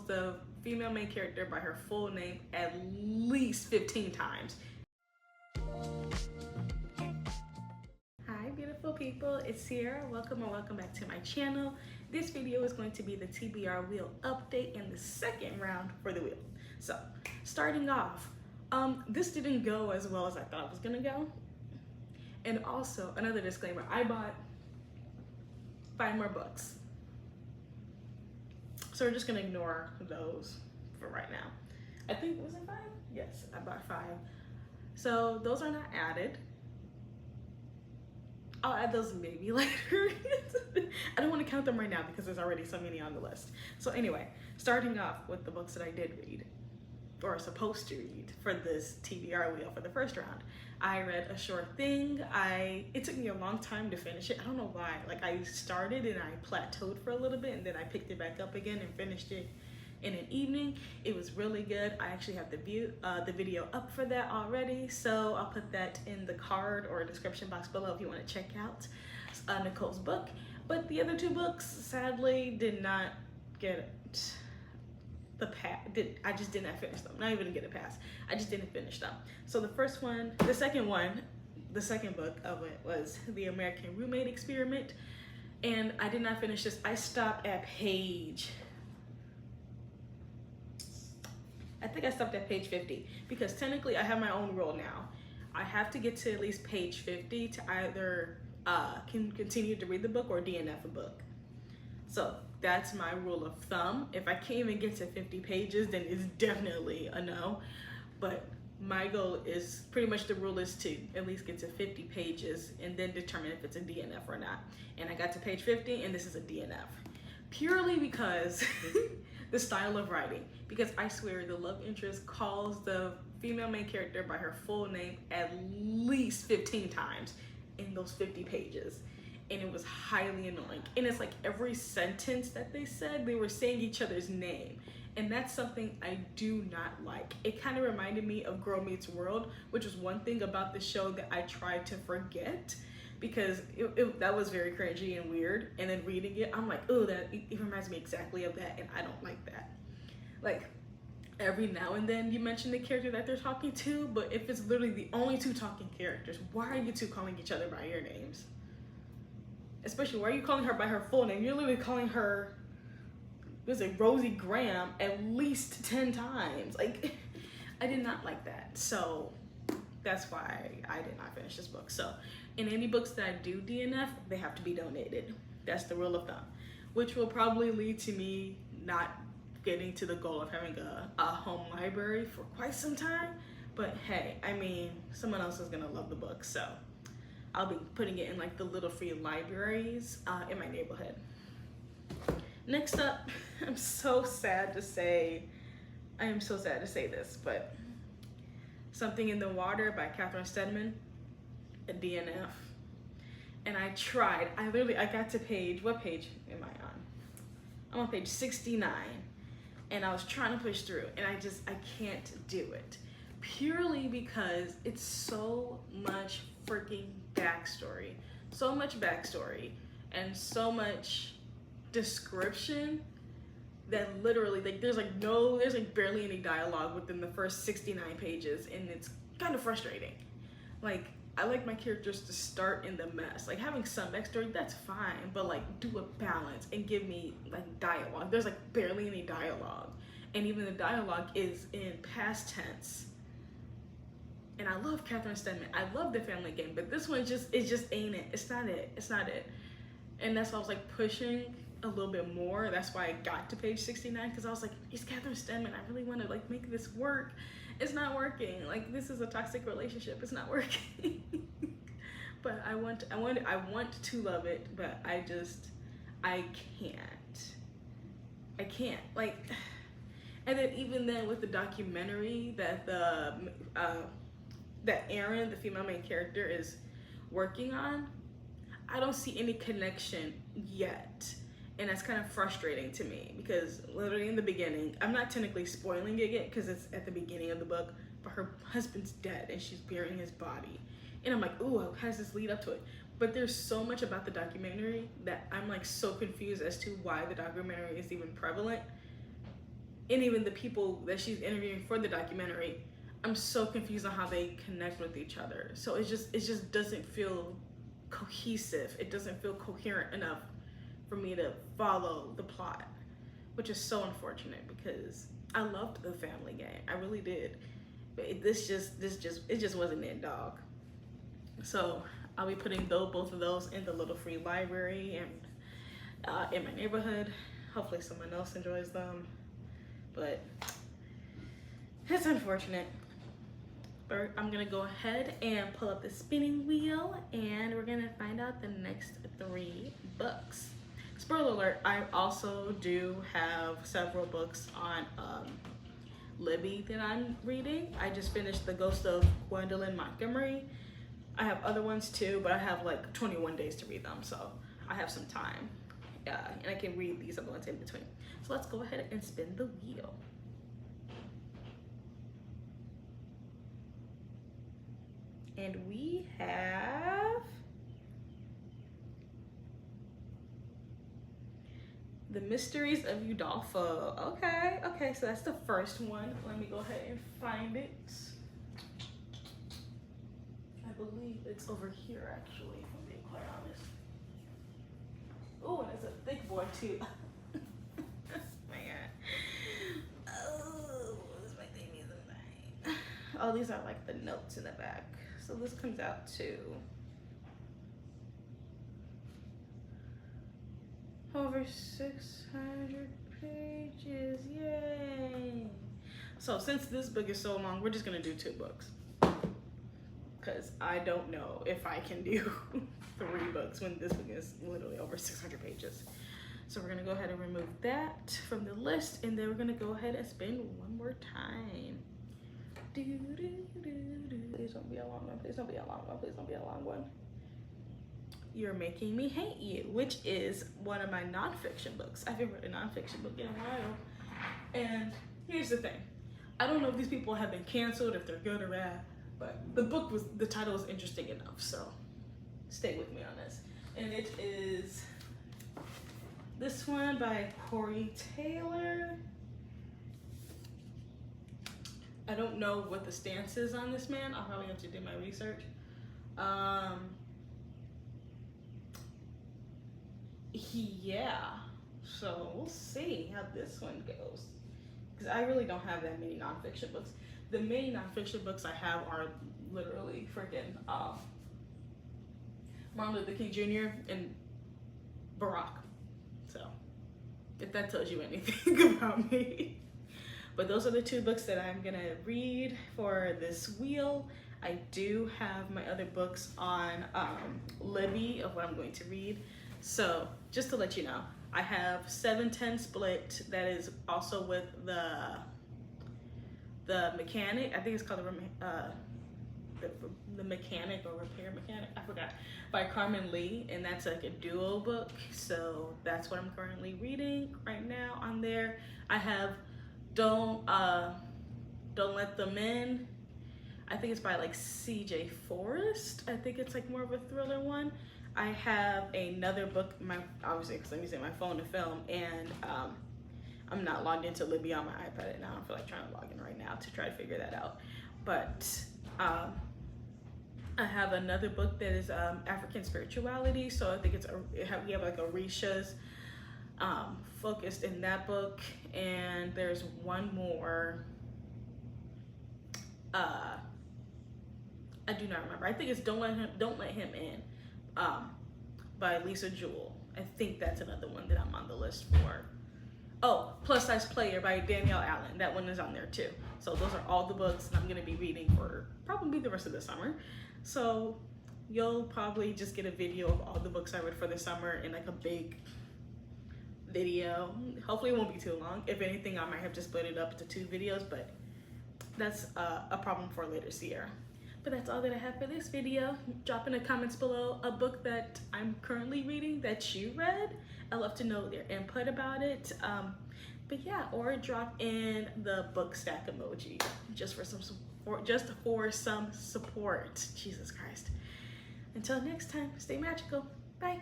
the female main character by her full name at least 15 times. Hi beautiful people, it's Sierra. Welcome or welcome back to my channel. This video is going to be the TBR wheel update and the second round for the wheel. So starting off, this didn't go as well as I thought it was gonna go. And also another disclaimer, I bought 5 more books. So we're just gonna ignore those for right now. I think, was it 5? Yes, I bought 5. So those are not added. I'll add those maybe later. I don't want to count them right now because there's already so many on the list. So anyway, starting off with the books that I did read, or supposed to read for this TBR wheel for the first round. I read A Sure Thing. It took me a long time to finish it. I don't know why. Like, I started and I plateaued for a little bit and then I picked it back up again and finished it in an evening. It was really good. I actually have the video up for that already, so I'll put that in the card or description box below if you want to check out Nicole's book. But the other 2 books sadly did not get the pass. I just did not finish them. Not even get a pass. I just didn't finish them. So the second book of it was The American Roommate Experiment, and I did not finish this. I stopped at page, I think I stopped at page 50 because technically I have my own rule now. I have to get to at least page 50 to either can continue to read the book or DNF a book. So that's my rule of thumb. If I can't even get to 50 pages, then it's definitely a no. But my goal is pretty much, the rule is to at least get to 50 pages and then determine if it's a DNF or not. And I got to page 50 and this is a DNF. Purely because the style of writing. Because I swear the love interest calls the female main character by her full name at least 15 times in those 50 pages. And it was highly annoying. And it's like every sentence that they said, they were saying each other's name. And that's something I do not like. It kind of reminded me of Girl Meets World, which was one thing about the show that I tried to forget because that was very cringy and weird. And then reading it, I'm like, oh, it reminds me exactly of that, and I don't like that. Like, every now and then you mention the character that they're talking to, but if it's literally the only 2 talking characters, why are you 2 calling each other by your names? Especially, why are you calling her by her full name? You're literally calling her, was it Rosie Graham, at least 10 times. Like, I did not like that. So that's why I did not finish this book. So in any books that I do DNF, they have to be donated. That's the rule of thumb, which will probably lead to me not getting to the goal of having a home library for quite some time. But hey, I mean, someone else is gonna love the book, so I'll be putting it in like the little free libraries in my neighborhood. Next up, I am so sad to say this, but Something in the Water by Catherine Steadman, a DNF. And I tried, I got to page, what page am I on? I'm on page 69, and I was trying to push through, and I can't do it. Purely because it's so much freaking backstory. So much backstory, and so much description that literally, like, there's barely any dialogue within the first 69 pages, and it's kind of frustrating. Like, I like my characters to start in the mess. Like, having some backstory, that's fine, but like, do a balance and give me like dialogue. There's like barely any dialogue, and even the dialogue is in past tense. And I love Catherine Steadman. I love The Family Game, but this one just ain't it. It's not it. It's not it. And that's why I was like pushing a little bit more. That's why I got to page 69, because I was like, it's Catherine Steadman. I really want to like make this work. It's not working. Like, this is a toxic relationship. It's not working. But I want to love it, but I can't. Like, and then even then with the documentary that that Erin, the female main character, is working on, I don't see any connection yet. And that's kind of frustrating to me, because literally in the beginning, I'm not technically spoiling it yet because it's at the beginning of the book, but her husband's dead and she's burying his body. And I'm like, ooh, how does this lead up to it? But there's so much about the documentary that I'm like so confused as to why the documentary is even prevalent. and even the people that she's interviewing for the documentary, I'm so confused on how they connect with each other. So it just doesn't feel cohesive. It doesn't feel coherent enough for me to follow the plot, which is so unfortunate because I loved the Family Game. I really did. But it just wasn't it, dog. So I'll be putting both of those in the little free library and in my neighborhood. Hopefully someone else enjoys them. But it's unfortunate. But I'm gonna go ahead and pull up the spinning wheel and we're gonna find out the next 3 books. Spoiler alert, I also do have several books on Libby that I'm reading. I just finished The Ghost of Gwendolyn Montgomery. I have other ones too, but I have like 21 days to read them, so I have some time. And I can read these other ones in between. So let's go ahead and spin the wheel. And we have The Mysteries of Udolpho. Okay, so that's the first one. Let me go ahead and find it. I believe it's over here actually, if I'm being quite honest. Oh, and it's a thick boy too. Man. Oh, this might take me some time. Oh, these are like the notes in the back. So this comes out to over 600 pages, yay. So since this book is so long, we're just gonna do 2 books. Because I don't know if I can do 3 books when this book is literally over 600 pages. So we're gonna go ahead and remove that from the list, and then we're gonna go ahead and spin one more time. Please don't be a long one, please don't be a long one, please don't be a long one. You're Making Me Hate You, which is one of my nonfiction books. I haven't read a nonfiction book in a while. And here's the thing. I don't know if these people have been canceled, if they're good or bad, but the title was interesting enough, so stay with me on this. And it is this one by Corey Taylor. I don't know what the stance is on this man. I'll probably have to do my research. Yeah, so we'll see how this one goes. Because I really don't have that many nonfiction books. The main nonfiction books I have are literally freaking Martin Luther King Jr. and Barack. So, if that tells you anything about me. But those are the 2 books that I'm gonna read for this wheel. I do have my other books on Libby of what I'm going to read. So just to let you know, I have 7-10 Split that is also with the mechanic. I think it's called the Mechanic or Repair Mechanic. I forgot, by Carmen Lee, and that's like a duo book. So that's what I'm currently reading right now on there. I have Don't Let Them In. I think it's by like C.J. Forrest. I think it's like more of a thriller one. I have another book, obviously because I'm using my phone to film, and I'm not logged into Libby on my iPad and I don't feel like trying to log in right now to try to figure that out. But I have another book that is African spirituality. So I think we have like Orisha's focused in that book, and there's one more. I do not remember. I think it's Don't Let Him In. By Lisa Jewell. I think that's another one that I'm on the list for. Oh, Plus Size Player by Danielle Allen. That one is on there too. So those are all the books that I'm gonna be reading for probably the rest of the summer. So you'll probably just get a video of all the books I read for the summer in like a big video. Hopefully it won't be too long. If anything, I might have to split it up into 2 videos, but that's a problem for later, Sierra. But that's all that I have for this video. Drop in the comments below a book that I'm currently reading that you read. I'd love to know their input about it. But yeah, or drop in the book stack emoji just for some support. Jesus Christ. Until next time, stay magical. Bye.